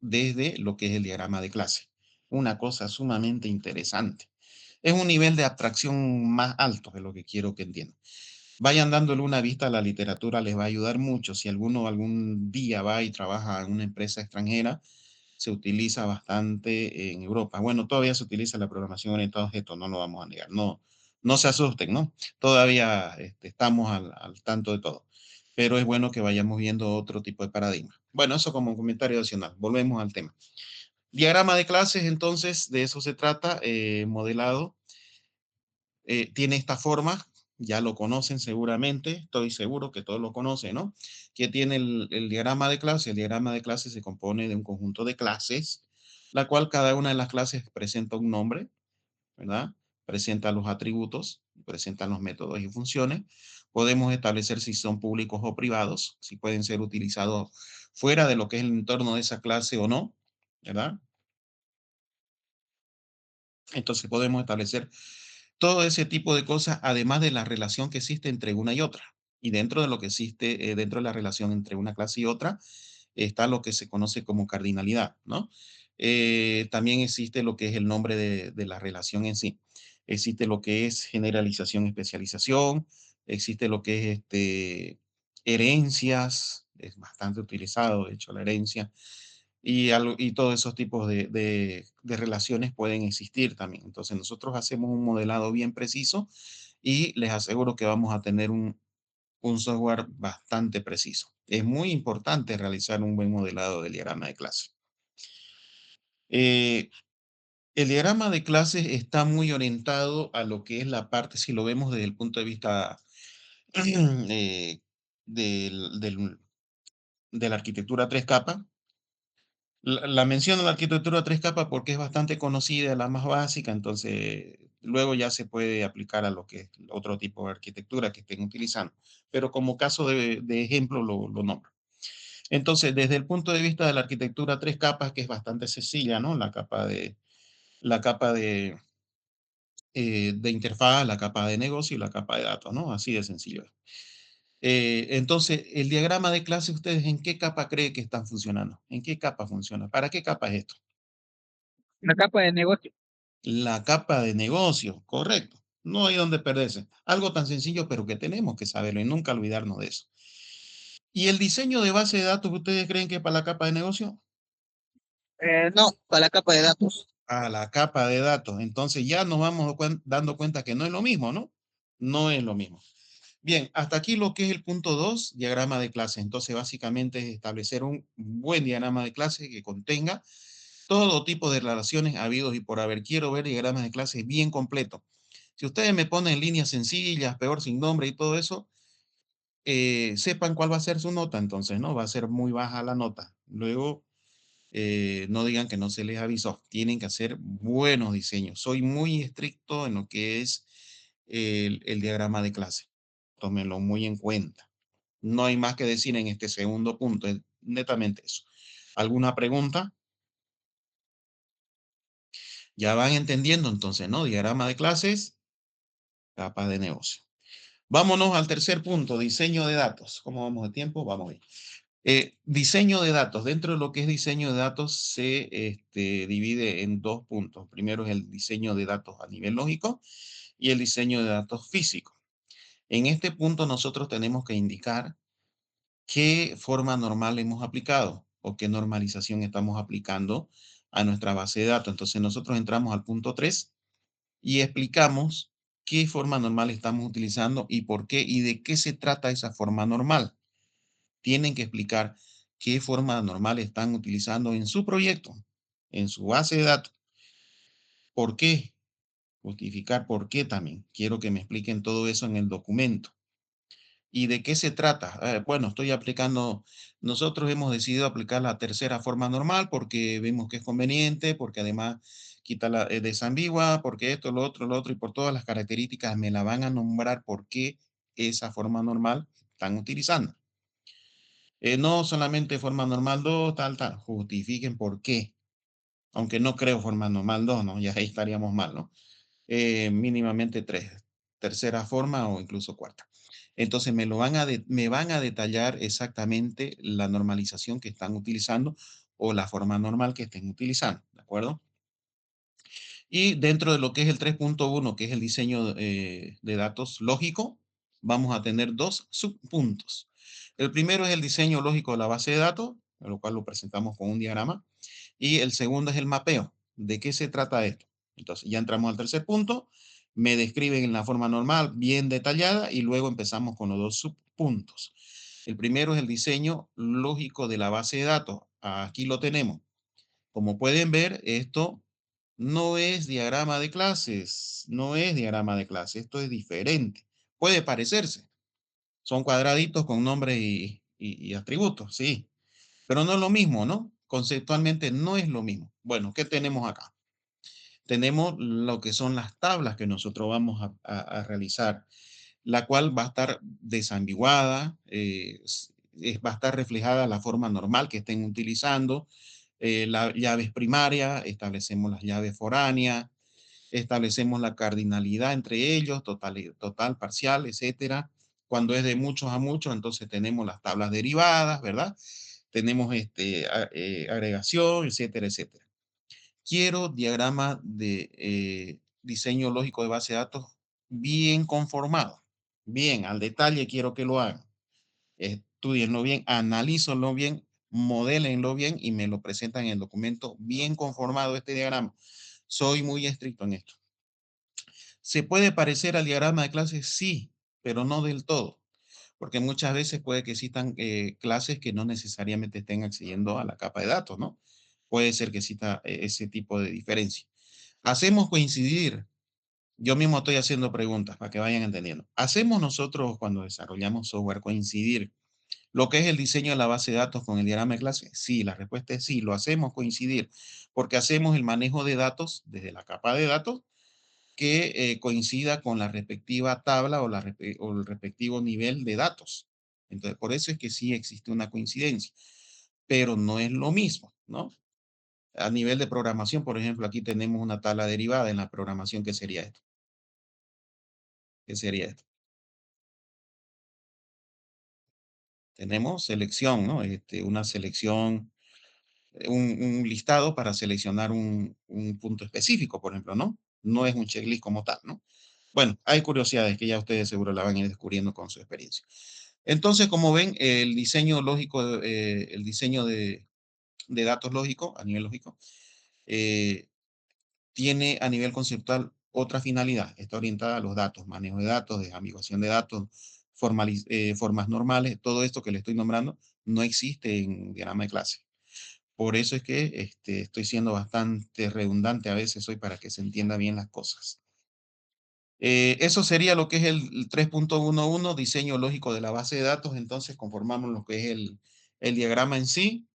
desde lo que es el diagrama de clase. Una cosa sumamente interesante. Es un nivel de abstracción más alto de lo que quiero que entiendan. Vayan dándole una vista a la literatura, les va a ayudar mucho. Si alguno algún día va y trabaja en una empresa extranjera, se utiliza bastante en Europa. Bueno, todavía se utiliza la programación orientada a objetos, no lo vamos a negar. No, no se asusten, ¿no? Todavía estamos al tanto de todo. Pero es bueno que vayamos viendo otro tipo de paradigma. Bueno, eso como un comentario adicional. Volvemos al tema. Diagrama de clases, entonces, de eso se trata, modelado. Tiene esta forma, ya lo conocen seguramente, estoy seguro que todos lo conocen, ¿no? Que tiene el diagrama de clase. El diagrama de clase se compone de un conjunto de clases, la cual cada una de las clases presenta un nombre, ¿verdad? Presenta los atributos, presenta los métodos y funciones. Podemos establecer si son públicos o privados, si pueden ser utilizados fuera de lo que es el entorno de esa clase o no, ¿verdad? Entonces podemos establecer todo ese tipo de cosas, además de la relación que existe entre una y otra. Y dentro de lo que existe, dentro de la relación entre una clase y otra, está lo que se conoce como cardinalidad, ¿no? También existe lo que es el nombre de la relación en sí. Existe lo que es generalización, especialización, existe lo que es herencias, es bastante utilizado, de hecho, la herencia, y todos esos tipos de relaciones pueden existir también. Entonces, nosotros hacemos un modelado bien preciso y les aseguro que vamos a tener un software bastante preciso. Es muy importante realizar un buen modelado del diagrama de clase. Eh, el diagrama de clases está muy orientado a lo que es la parte, si lo vemos desde el punto de vista eh, de la arquitectura tres capas. La menciono la arquitectura tres capas porque es bastante conocida, la más básica, entonces luego ya se puede aplicar a lo que es otro tipo de arquitectura que estén utilizando. Pero como caso de ejemplo lo nombro. Entonces, desde el punto de vista de la arquitectura tres capas, que es bastante sencilla, ¿no? La capa de interfaz, la capa de negocio y la capa de datos, ¿no? Así de sencillo. Entonces, el diagrama de clase, ¿ustedes en qué capa creen que están funcionando? ¿En qué capa funciona? ¿Para qué capa es esto? La capa de negocio. La capa de negocio, correcto. No hay donde perderse. Algo tan sencillo, pero que tenemos que saberlo y nunca olvidarnos de eso. ¿Y el diseño de base de datos, ustedes creen que es para la capa de negocio? No, para la capa de datos. A la capa de datos. Entonces ya nos vamos dando cuenta que no es lo mismo, ¿no? No es lo mismo. Bien, hasta aquí lo que es el punto 2, diagrama de clase. Entonces, básicamente es establecer un buen diagrama de clase que contenga todo tipo de relaciones habidos y por haber. Quiero ver diagramas de clase bien completo. Si ustedes me ponen líneas sencillas, peor sin nombre y todo eso, sepan cuál va a ser su nota, entonces, ¿no? Va a ser muy baja la nota. Luego, no digan que no se les avisó. Tienen que hacer buenos diseños. Soy muy estricto en lo que es el diagrama de clase. Tómenlo muy en cuenta. No hay más que decir en este segundo punto, es netamente eso. ¿Alguna pregunta? Ya van entendiendo entonces, ¿no? Diagrama de clases, capa de negocio. Vámonos al tercer punto, diseño de datos. ¿Cómo vamos de tiempo? Vamos bien. Diseño de datos. Dentro de lo que es diseño de datos se divide en dos puntos. Primero es el diseño de datos a nivel lógico y el diseño de datos físico. En este punto nosotros tenemos que indicar qué forma normal hemos aplicado o qué normalización estamos aplicando a nuestra base de datos. Entonces nosotros entramos al punto 3 y explicamos qué forma normal estamos utilizando y por qué y de qué se trata esa forma normal. Tienen que explicar qué forma normal están utilizando en su proyecto, en su base de datos. ¿Por qué? Justificar por qué también. Quiero que me expliquen todo eso en el documento. ¿Y de qué se trata? Bueno, estoy aplicando, nosotros hemos decidido aplicar la tercera forma normal porque vemos que es conveniente, porque además quita la desambigua, porque esto, lo otro, y por todas las características me la van a nombrar por qué esa forma normal están utilizando. No solamente forma normal 2 tal, tal, justifiquen por qué. Aunque no creo forma normal 2, ¿no? Ya ahí estaríamos mal, ¿no? Mínimamente 3, tercera forma o incluso cuarta. Entonces me van a detallar exactamente la normalización que están utilizando o la forma normal que estén utilizando, ¿de acuerdo? Y dentro de lo que es el 3.1, que es el diseño de datos lógico, vamos a tener dos subpuntos. El primero es el diseño lógico de la base de datos, lo cual lo presentamos con un diagrama. Y el segundo es el mapeo. ¿De qué se trata esto? Entonces, ya entramos al tercer punto. Me describen en la forma normal, bien detallada, y luego empezamos con los dos subpuntos. El primero es el diseño lógico de la base de datos. Aquí lo tenemos. Como pueden ver, esto no es diagrama de clases, no es diagrama de clases, esto es diferente. Puede parecerse. Son cuadraditos con nombres y atributos, sí, pero no es lo mismo, ¿no? Conceptualmente no es lo mismo. Bueno, ¿qué tenemos acá? Tenemos lo que son las tablas que nosotros vamos a realizar, la cual va a estar desambiguada, va a estar reflejada la forma normal que estén utilizando, las llaves primarias, establecemos las llaves foráneas, establecemos la cardinalidad entre ellos, total, parcial, etcétera. Cuando es de muchos a muchos, entonces tenemos las tablas derivadas, ¿verdad? Tenemos agregación, etcétera, etcétera. quiero diagrama de diseño lógico de base de datos bien conformado, bien, al detalle quiero que lo hagan. Estudienlo bien, analícenlo bien, modélenlo bien y me lo presentan en el documento bien conformado este diagrama. Soy muy estricto en esto. ¿Se puede parecer al diagrama de clases? Sí, pero no del todo, porque muchas veces puede que existan clases que no necesariamente estén accediendo a la capa de datos, ¿no? Puede ser que exista ese tipo de diferencia. Hacemos coincidir, yo mismo estoy haciendo preguntas para que vayan entendiendo. ¿Hacemos nosotros cuando desarrollamos software coincidir lo que es el diseño de la base de datos con el diagrama de clase? Sí, la respuesta es sí, lo hacemos coincidir, porque hacemos el manejo de datos desde la capa de datos que coincida con la respectiva tabla o el respectivo nivel de datos. Entonces, por eso es que sí existe una coincidencia, pero no es lo mismo, ¿no? A nivel de programación, por ejemplo, aquí tenemos una tabla derivada en la programación. ¿Qué sería esto? ¿Qué sería esto? Tenemos selección, ¿no? Una selección, un listado para seleccionar un punto específico, por ejemplo, ¿no? No es un checklist como tal, ¿no? Bueno, hay curiosidades que ya ustedes seguro la van a ir descubriendo con su experiencia. Entonces, como ven, el diseño lógico, el diseño de datos lógico, a nivel lógico, eh, tiene a nivel conceptual otra finalidad. Está orientada a los datos, manejo de datos, desambiguación de datos, formas normales, todo esto que le estoy nombrando no existe en diagrama de clase. Por eso es que estoy siendo bastante redundante a veces hoy para que se entienda bien las cosas. Eso sería lo que es el 3.11, diseño lógico de la base de datos. Entonces conformamos lo que es el diagrama en sí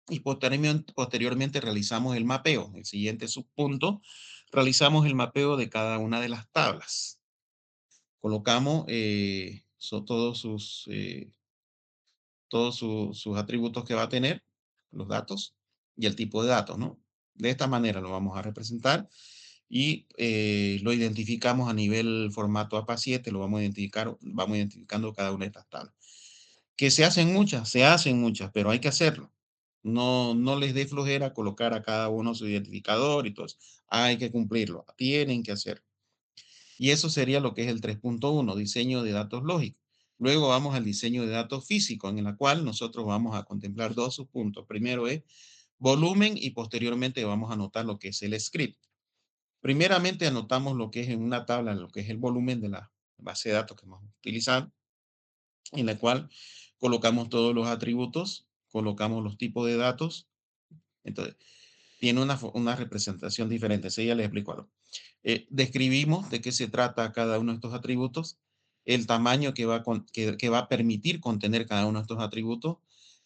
y posteriormente realizamos el mapeo. El siguiente subpunto, realizamos el mapeo de cada una de las tablas. Colocamos todos sus atributos que va a tener, los datos y el tipo de datos, ¿no? De esta manera lo vamos a representar y lo identificamos a nivel formato APA7, lo vamos a identificar, vamos identificando cada una de estas tablas. Que se hacen muchas, pero hay que hacerlo. No les dé flojera colocar a cada uno su identificador y todo eso. Hay que cumplirlo, tienen que hacerlo. Y eso sería lo que es el 3.1, diseño de datos lógicos. Luego vamos al diseño de datos físicos, en el cual nosotros vamos a contemplar dos subpuntos. Primero es volumen y posteriormente vamos a anotar lo que es el script. Primeramente anotamos lo que es en una tabla, lo que es el volumen de la base de datos que vamos a utilizar, en la cual colocamos todos los atributos, colocamos los tipos de datos. Entonces, tiene una representación diferente. Eso ya les explico algo. Describimos de qué se trata cada uno de estos atributos, el tamaño que va a permitir contener cada uno de estos atributos,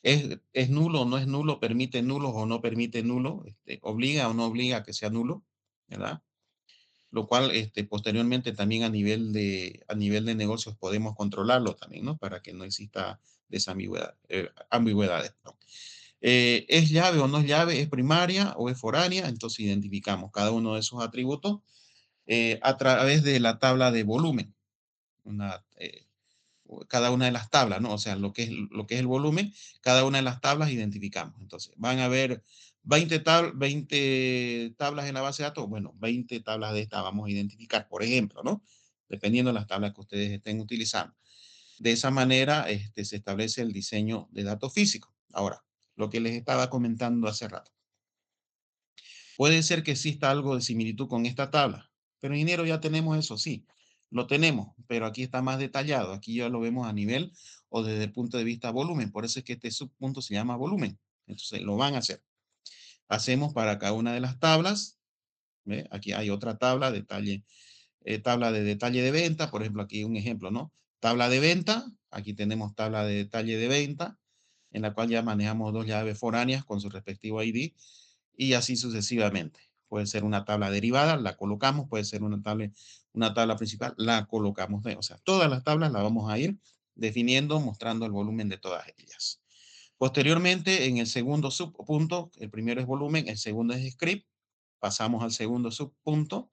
es nulo o no es nulo, permite nulos o no permite nulo, obliga o no obliga a que sea nulo, ¿verdad? Lo cual posteriormente también a nivel de negocios podemos controlarlo también, ¿no? Para que no exista ambigüedades. ¿No? ¿Es llave o no es llave? ¿Es primaria o es foránea? Entonces identificamos cada uno de esos atributos a través de la tabla de volumen. Cada una de las tablas, ¿no? O sea, lo que es el volumen, cada una de las tablas identificamos. Entonces, van a haber 20 tablas en la base de datos. Bueno, 20 tablas de estas vamos a identificar, por ejemplo, ¿no? Dependiendo de las tablas que ustedes estén utilizando. De esa manera, se establece el diseño de datos físicos. Ahora, lo que les estaba comentando hace rato. Puede ser que exista algo de similitud con esta tabla, pero ingeniero, ya tenemos eso, sí, lo tenemos, pero aquí está más detallado. Aquí ya lo vemos a nivel o desde el punto de vista volumen. Por eso es que este subpunto se llama volumen. Entonces, lo van a hacer. Hacemos para cada una de las tablas. ¿Ve? Aquí hay otra tabla de detalle de venta. Por ejemplo, aquí un ejemplo, ¿no? Tabla de venta. Aquí tenemos tabla de detalle de venta, en la cual ya manejamos dos llaves foráneas con su respectivo ID y así sucesivamente. Puede ser una tabla derivada, la colocamos, puede ser una tabla principal, la colocamos. O sea, todas las tablas las vamos a ir definiendo, mostrando el volumen de todas ellas. Posteriormente, en el segundo subpunto, el primero es volumen, el segundo es script, pasamos al segundo subpunto.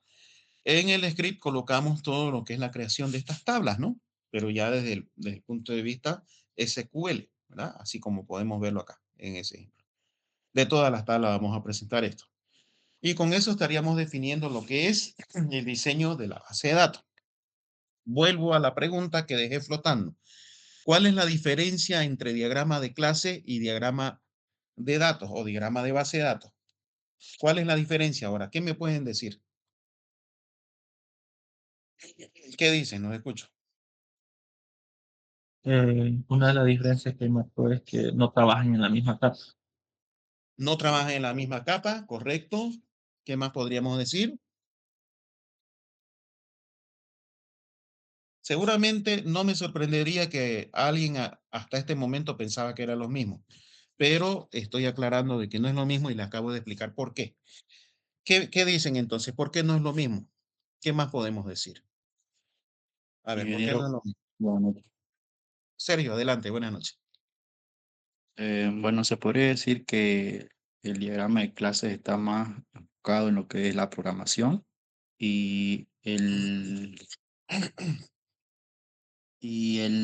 En el script colocamos todo lo que es la creación de estas tablas, ¿no? Pero ya desde el punto de vista SQL, ¿verdad? Así como podemos verlo acá en ese ejemplo. De todas las tablas vamos a presentar esto. Y con eso estaríamos definiendo lo que es el diseño de la base de datos. Vuelvo a la pregunta que dejé flotando. ¿Cuál es la diferencia entre diagrama de clase y diagrama de datos o diagrama de base de datos? ¿Cuál es la diferencia ahora? ¿Qué me pueden decir? ¿Qué dicen? No escucho. Una de las diferencias que marcó es que no trabajan en la misma capa. No trabajan en la misma capa, correcto. ¿Qué más podríamos decir? Seguramente no me sorprendería que alguien hasta este momento pensaba que era lo mismo, pero estoy aclarando de que no es lo mismo y le acabo de explicar por qué. ¿Qué dicen entonces? ¿Por qué no es lo mismo? ¿Qué más podemos decir? A ver, ¿por qué no Ingeniero, es lo mismo? bueno, Sergio, adelante, buenas noches. bueno, se podría decir que el diagrama de clases está más enfocado en lo que es la programación y el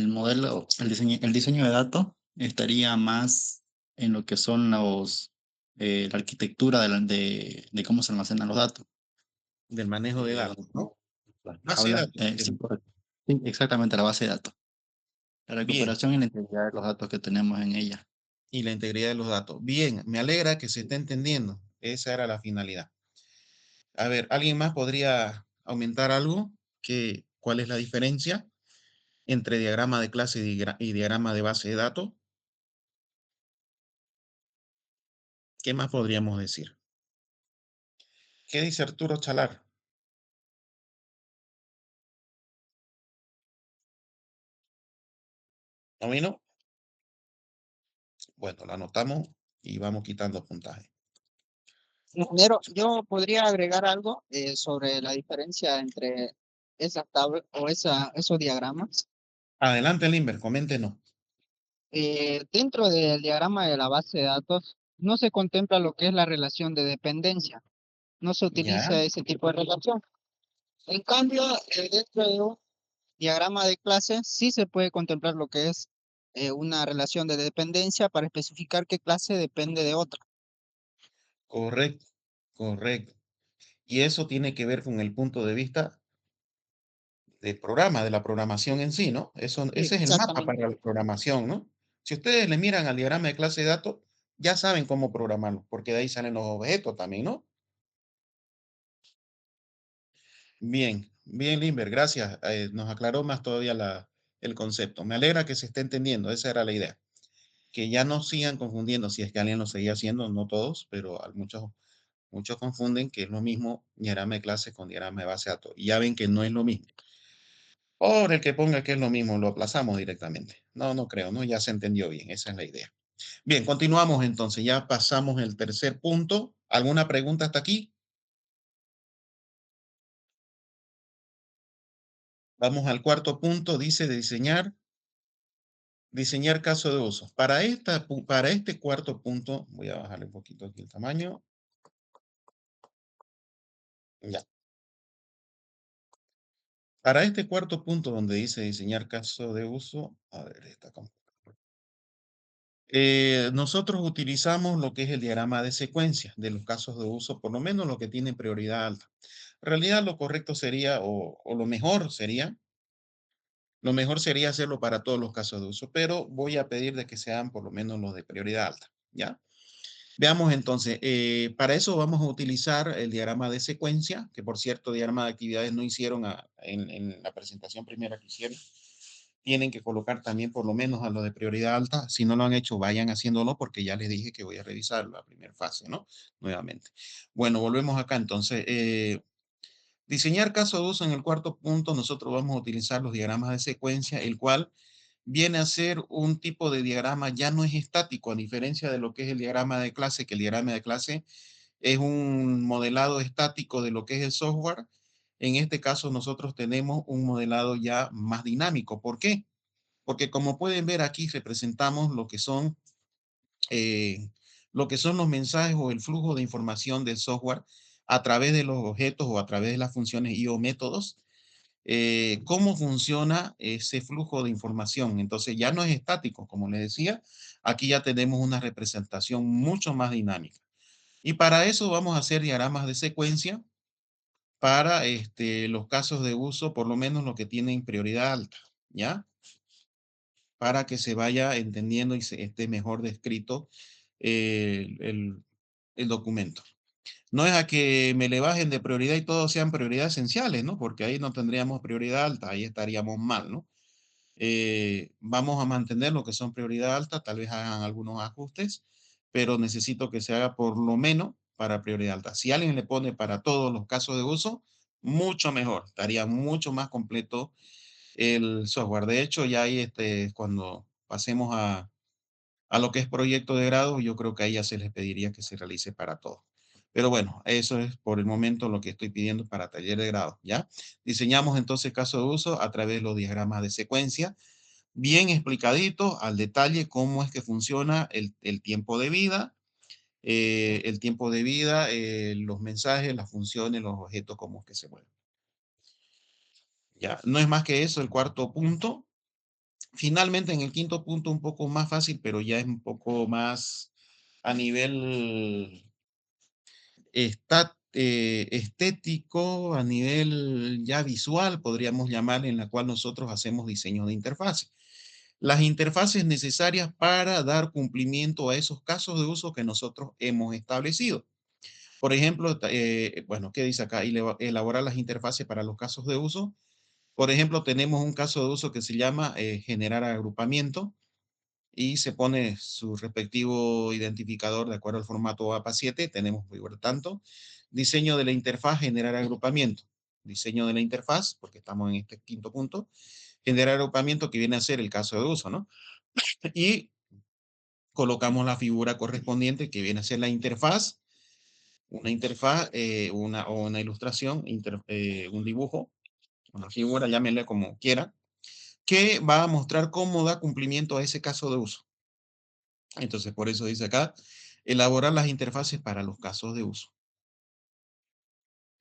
modelo, el diseño de datos estaría más en lo que son la arquitectura de cómo se almacenan los datos. Del manejo de datos, ¿no? Base de Habla, datos. sí, correcto. Sí, exactamente, la base de datos. La Bien, recuperación y la integridad de los datos que tenemos en ella. y la integridad de los datos. Bien, me alegra que se esté entendiendo. Esa era la finalidad. A ver, ¿alguien más podría aumentar algo? ¿Cuál es la diferencia entre diagrama de clase y diagrama de base de datos? ¿Qué más podríamos decir? ¿Qué dice Arturo Chalar? ¿No vino? Bueno, lo anotamos y vamos quitando puntaje. Ingeniero, yo podría agregar algo sobre la diferencia entre esas tablas o esos diagramas. Adelante, Limber, coméntenos. Dentro del diagrama de la base de datos no se contempla lo que es la relación de dependencia. No se Ya, utiliza ese tipo de relación. En cambio, dentro de un diagrama de clase sí se puede contemplar lo que es una relación de dependencia para especificar qué clase depende de otra. correcto, correcto. Y eso tiene que ver con el punto de vista del programa, de la programación en sí, ¿no? Ese es el mapa Exactamente. para la programación, ¿no? Si ustedes le miran al diagrama de clase de datos, ya saben cómo programarlo, porque de ahí salen los objetos también, ¿no? Bien, bien, Limber, gracias. Nos aclaró más todavía el concepto. Me alegra que se esté entendiendo, esa era la idea. Que ya no sigan confundiendo, si es que alguien lo seguía haciendo, no todos, pero muchos confunden que es lo mismo diagrama de clase con diagrama de base de datos. Y ya ven que no es lo mismo. Por el que ponga que es lo mismo, lo aplazamos directamente. No, no creo, ¿no? Ya se entendió bien, esa es la idea. Bien, continuamos entonces, ya pasamos el tercer punto. ¿Alguna pregunta hasta aquí? Vamos al cuarto punto, dice diseñar caso de uso. Para este cuarto punto, voy a bajarle un poquito aquí el tamaño. Ya. Para este cuarto punto donde dice diseñar caso de uso, a ver, nosotros utilizamos lo que es el diagrama de secuencia de los casos de uso, por lo menos lo que tiene prioridad alta. En realidad lo correcto sería, o lo mejor sería hacerlo para todos los casos de uso, pero voy a pedir de que sean por lo menos los de prioridad alta, ¿ya? Veamos entonces, para eso vamos a utilizar el diagrama de secuencia, que por cierto, diagrama de actividades no hicieron en la presentación primera que hicieron. Tienen que colocar también por lo menos a lo de prioridad alta. Si no lo han hecho, vayan haciéndolo porque ya les dije que voy a revisar la primera fase, ¿no? Nuevamente. Bueno, volvemos acá entonces. Diseñar caso de uso en el cuarto punto, nosotros vamos a utilizar los diagramas de secuencia, el cual viene a ser un tipo de diagrama, ya no es estático, a diferencia de lo que es el diagrama de clase, que el diagrama de clase es un modelado estático de lo que es el software. En este caso, nosotros tenemos un modelado ya más dinámico. ¿Por qué? Porque como pueden ver aquí, representamos eh, lo que son los mensajes o el flujo de información del software a través de los objetos o a través de las funciones y o métodos. Cómo funciona ese flujo de información. Entonces ya no es estático, como les decía, aquí ya tenemos una representación mucho más dinámica. Y para eso vamos a hacer diagramas de secuencia para los casos de uso, por lo menos los que tienen prioridad alta, ¿ya? Para que se vaya entendiendo y se esté mejor descrito el documento. No es a que me le bajen de prioridad y todos sean prioridades esenciales, ¿no? Porque ahí no tendríamos prioridad alta, ahí estaríamos mal, ¿no? Vamos a mantener lo que son prioridad alta, tal vez hagan algunos ajustes, pero necesito que se haga por lo menos para prioridad alta. Si alguien le pone para todos los casos de uso, mucho mejor, estaría mucho más completo el software. De hecho, ya ahí cuando pasemos a lo que es proyecto de grado, yo creo que ahí ya se les pediría que se realice para todos. Pero bueno, eso es por el momento lo que estoy pidiendo para taller de grado, ¿ya? Diseñamos entonces caso de uso a través de los diagramas de secuencia, bien explicadito al detalle cómo es que funciona el tiempo de vida, los mensajes, las funciones, los objetos, cómo es que se mueven. Ya, no es más que eso el cuarto punto. Finalmente, en el quinto punto, un poco más fácil, pero ya es un poco más a nivel estético, a nivel ya visual, podríamos llamar, en la cual nosotros hacemos diseño de interfase. Las interfaces necesarias para dar cumplimiento a esos casos de uso que nosotros hemos establecido. Por ejemplo, bueno, ¿qué dice acá? Elaborar las interfaces para los casos de uso. Por ejemplo, tenemos un caso de uso que se llama generar agrupamiento y se pone su respectivo identificador de acuerdo al formato APA7. Tenemos, por tanto, diseño de la interfaz, generar agrupamiento. Diseño de la interfaz, porque estamos en este quinto punto, generar agrupamiento que viene a ser el caso de uso, ¿no? Y colocamos la figura correspondiente que viene a ser la interfaz, una interfaz, o una ilustración, un dibujo, una figura, llámenle como quiera, que va a mostrar cómo da cumplimiento a ese caso de uso. Entonces, por eso dice acá, elaborar las interfaces para los casos de uso.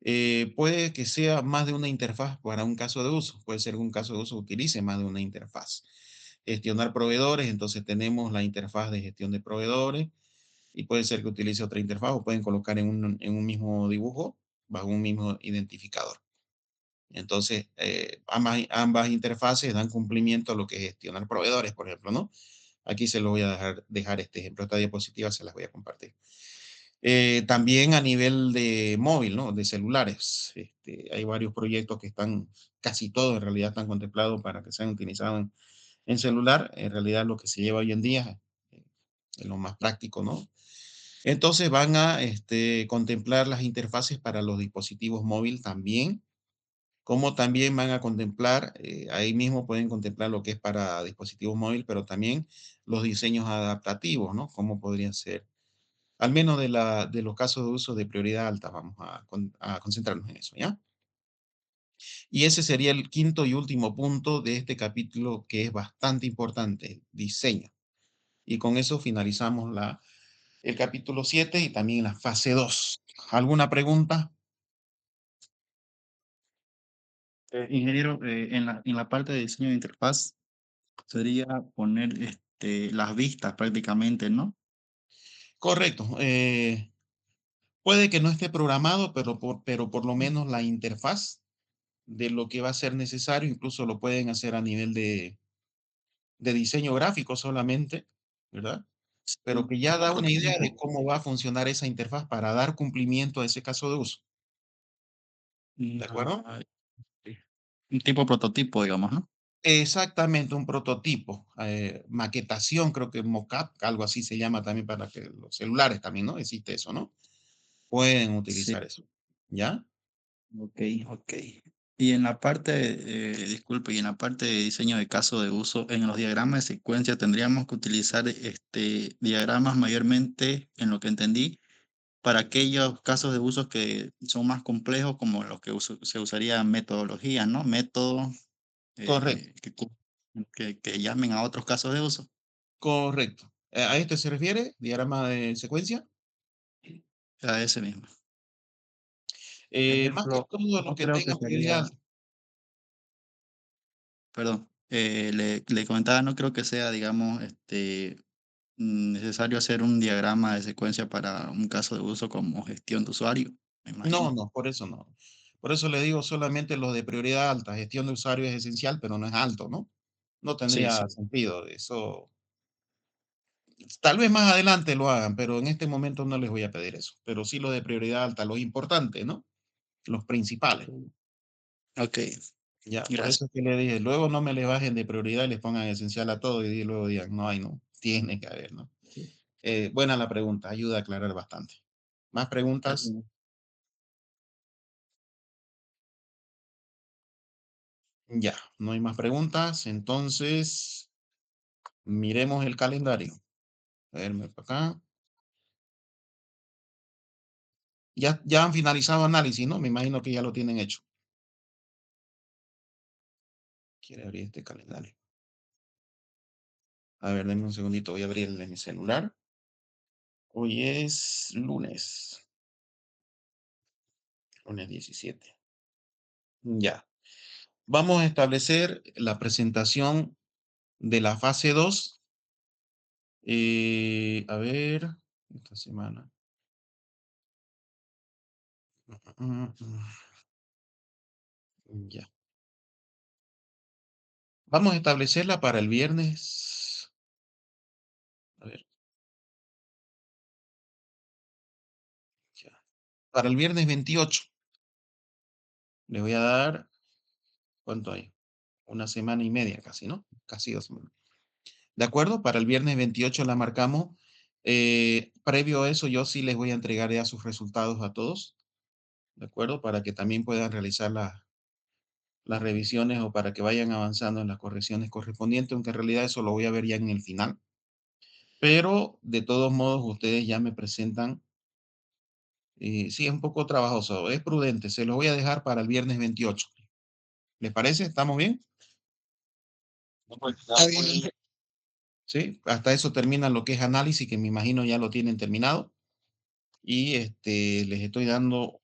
Puede que sea más de una interfaz para un caso de uso. Puede ser que un caso de uso utilice más de una interfaz. Gestionar proveedores, entonces tenemos la interfaz de gestión de proveedores y puede ser que utilice otra interfaz o pueden colocar en un mismo dibujo bajo un mismo identificador. Entonces, ambas interfaces dan cumplimiento a lo que es gestionar proveedores, por ejemplo, ¿no? Aquí se lo voy a dejar este ejemplo, esta diapositiva se las voy a compartir. También a nivel de móvil, ¿no? De celulares. Hay varios proyectos que están, casi todos en realidad están contemplados para que sean utilizados en celular. En realidad lo que se lleva hoy en día es lo más práctico, ¿no? Entonces van a contemplar las interfaces para los dispositivos móviles también, como también van a contemplar, ahí mismo pueden contemplar lo que es para dispositivos móviles, pero también los diseños adaptativos, ¿no? Cómo podrían ser, al menos de los casos de uso de prioridad alta, vamos a concentrarnos en eso, ¿ya? Y ese sería el quinto y último punto de este capítulo que es bastante importante, diseño. Y con eso finalizamos el capítulo 7 y también la fase 2. ¿Alguna pregunta? Ingeniero, en la parte de diseño de interfaz sería poner las vistas prácticamente, ¿no? Correcto. Puede que no esté programado, pero por lo menos la interfaz de lo que va a ser necesario, incluso lo pueden hacer a nivel de diseño gráfico solamente, ¿verdad? Pero que ya da una idea de cómo va a funcionar esa interfaz para dar cumplimiento a ese caso de uso. ¿De acuerdo? Un tipo prototipo, digamos, ¿no? Exactamente, un prototipo, maquetación, creo que mockup, algo así se llama también para que los celulares también, ¿no? Existe eso, ¿no? Pueden Sí. utilizar eso, ¿ya? Ok, ok. Y en la parte, disculpe, y en la parte de diseño de caso de uso, en los diagramas de secuencia tendríamos que utilizar diagramas mayormente, en lo que entendí, para aquellos casos de uso que son más complejos, como los que se usaría metodología, ¿no? Métodos Correcto, que llamen a otros casos de uso. correcto. ¿A este se refiere? ¿Diagrama de secuencia? A ese mismo. Más que Ejemplo, todo lo no que creo que tenga sería, prioridad. Perdón. Le comentaba, no creo que sea, digamos, necesario hacer un diagrama de secuencia para un caso de uso como gestión de usuario, me imagino. No, por eso no. Por eso le digo solamente lo de prioridad alta. Gestión de usuario es esencial, pero no es alto, ¿no? No Sí, tendría sí. sentido. Eso, tal vez más adelante lo hagan, pero en este momento no les voy a pedir eso. Pero sí lo de prioridad alta, los importantes, ¿no? Los principales. Ok, Ya, por gracias. eso es que le dije, luego no me le bajen de prioridad y les pongan esencial a todo y luego digan, no hay, no, tiene que haber, ¿no? Buena la pregunta, ayuda a aclarar bastante. ¿Más preguntas? Ya, no hay más preguntas, entonces miremos el calendario. A verme para acá. Ya han finalizado análisis, ¿no? Me imagino que ya lo tienen hecho. Quiere abrir este calendario. A ver, denme un segundito, voy a abrir el de mi celular. Hoy es lunes 17. Ya. Vamos a establecer la presentación de la fase 2. A ver, esta semana. Mm, mm, Ya. Vamos a establecerla para el viernes. A ver, ya. Para el viernes 28. Le voy a dar, ¿cuánto hay? Una semana y media casi, ¿no? Casi 2 semanas. ¿De acuerdo? Para el viernes 28 la marcamos. Previo a eso, yo sí les voy a entregar ya sus resultados a todos. ¿De acuerdo? Para que también puedan realizar las revisiones o para que vayan avanzando en las correcciones correspondientes, aunque en realidad eso lo voy a ver ya en el final. Pero de todos modos, ustedes ya me presentan. Sí, es un poco trabajoso, es prudente, se lo voy a dejar para el viernes 28. ¿Les parece? ¿Estamos bien? Está bien. Sí, hasta eso termina lo que es análisis, que me imagino ya lo tienen terminado. Y les estoy dando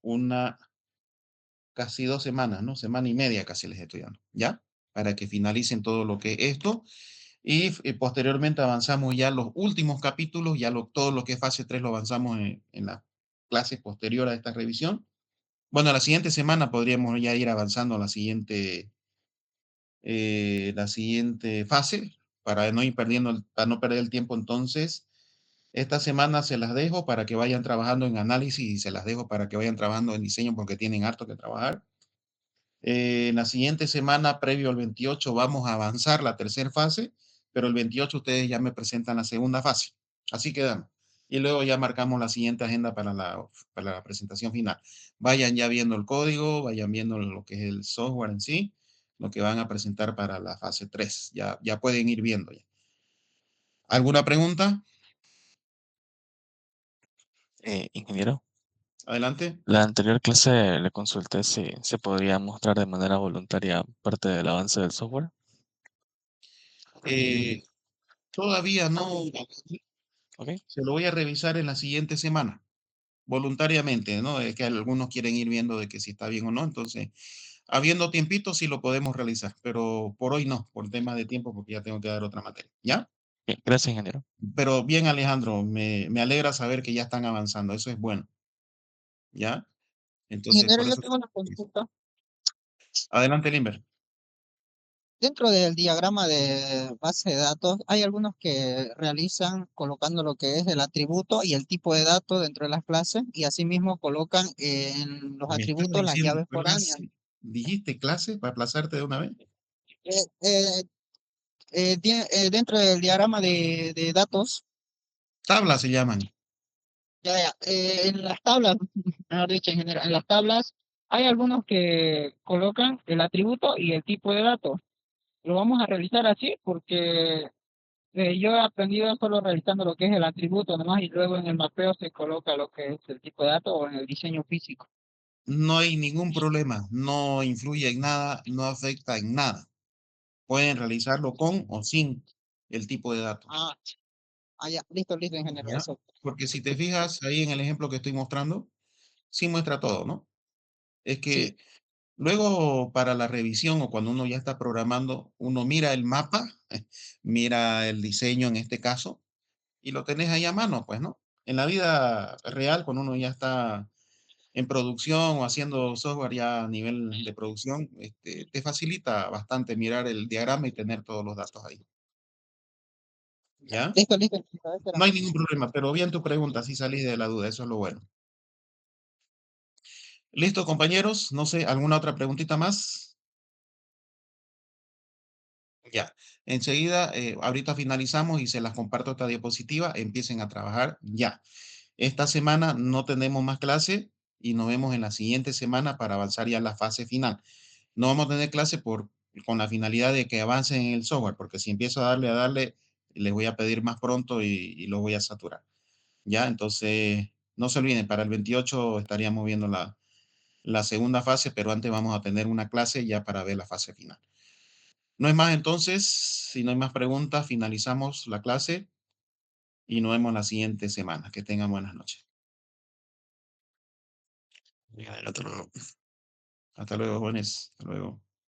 casi 2 semanas, ¿no? Semana y media casi les estoy dando, ¿ya? Para que finalicen todo lo que es esto. Y posteriormente avanzamos ya los últimos capítulos, ya todo lo que es fase 3 lo avanzamos en la clase posterior a esta revisión. Bueno, la siguiente semana podríamos ya ir avanzando a la siguiente fase para no ir para no perder el tiempo. Entonces, esta semana se las dejo para que vayan trabajando en análisis y se las dejo para que vayan trabajando en diseño porque tienen harto que trabajar. La siguiente semana, previo al 28, vamos a avanzar la tercera fase, pero el 28 ustedes ya me presentan la segunda fase. Así quedamos. Y luego ya marcamos la siguiente agenda para la presentación final. Vayan ya viendo el código, vayan viendo lo que es el software en sí, lo que van a presentar para la fase 3. Ya pueden ir viendo ya. ¿Alguna pregunta? Ingeniero, Adelante. la anterior clase le consulté si se podría mostrar de manera voluntaria parte del avance del software. Eh, Todavía no. ¿Ok? Se lo voy a revisar en la siguiente semana. Voluntariamente, ¿no? Es que algunos quieren ir viendo de que si está bien o no, entonces, habiendo tiempito, sí lo podemos realizar, pero por hoy no, por tema de tiempo, porque ya tengo que dar otra materia, ¿ya? Bien, gracias, ingeniero. Pero bien, Alejandro, me alegra saber que ya están avanzando, eso es bueno, ¿ya? Entonces, Ingeniero, por yo eso, tengo una consulta. adelante, Limber. Dentro del diagrama de base de datos, hay algunos que realizan colocando lo que es el atributo y el tipo de datos dentro de las clases y asimismo colocan en los Me estás atributos las diciendo llaves foráneas. clase, dijiste clase para aplazarte de una vez. Eh, eh, Dentro del diagrama de datos, Tablas se llaman. en las tablas, mejor dicho, en general, en las tablas hay algunos que colocan el atributo y el tipo de datos. Lo vamos a realizar así porque yo he aprendido solo realizando lo que es el atributo nomás y luego en el mapeo se coloca lo que es el tipo de datos o en el diseño físico. No hay ningún problema, no influye en nada, no afecta en nada. Pueden realizarlo con o sin el tipo de datos. Ah, ya, listo, listo, ingeniero, ¿Ya? eso. Porque si te fijas ahí en el ejemplo que estoy mostrando, sí muestra todo, ¿no? Es Sí, que luego para la revisión o cuando uno ya está programando, uno mira el mapa, mira el diseño en este caso, y lo tenés ahí a mano, pues, ¿no? En la vida real, cuando uno ya está en producción o haciendo software ya a nivel de producción, te facilita bastante mirar el diagrama y tener todos los datos ahí. ¿Ya? Listo, listo. Eso era. No hay ningún problema, pero bien tu pregunta, si salís de la duda, eso es lo bueno. Listo, compañeros, no sé, ¿alguna otra preguntita más? Ya, enseguida, ahorita finalizamos y se las comparto esta diapositiva, empiecen a trabajar ya. Esta semana no tenemos más clase y nos vemos en la siguiente semana para avanzar ya a la fase final. No vamos a tener clase con la finalidad de que avancen en el software, porque si empiezo a darle, les voy a pedir más pronto y los voy a saturar. Ya, entonces, no se olviden, para el 28 estaríamos viendo la segunda fase, pero antes vamos a tener una clase ya para ver la fase final. No es más entonces, si no hay más preguntas, finalizamos la clase y nos vemos la siguiente semana. Que tengan buenas noches. Ya, el otro. Hasta luego, jóvenes. Hasta luego.